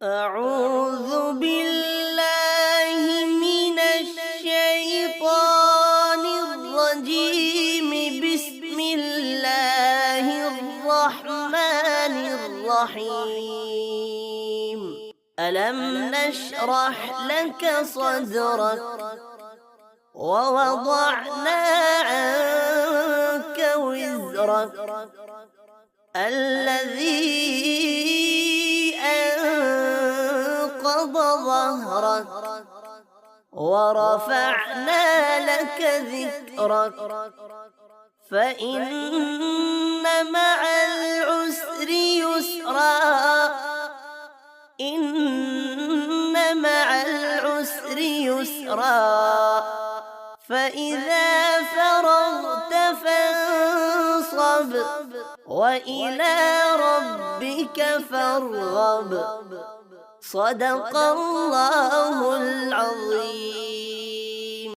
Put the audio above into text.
أعوذ بالله من الشيطان الرجيم. بسم الله الرحمن الرحيم. ألم نشرح لك صدرك ووضعنا عنك وزرك الذي أنقض ظهرك ورفعنا لك ذكرك فإن مع العسر يسرا إن مع العسر يسرا فإذا فرغت فانصب وإلى ربك فارغب. صدق الله العظيم.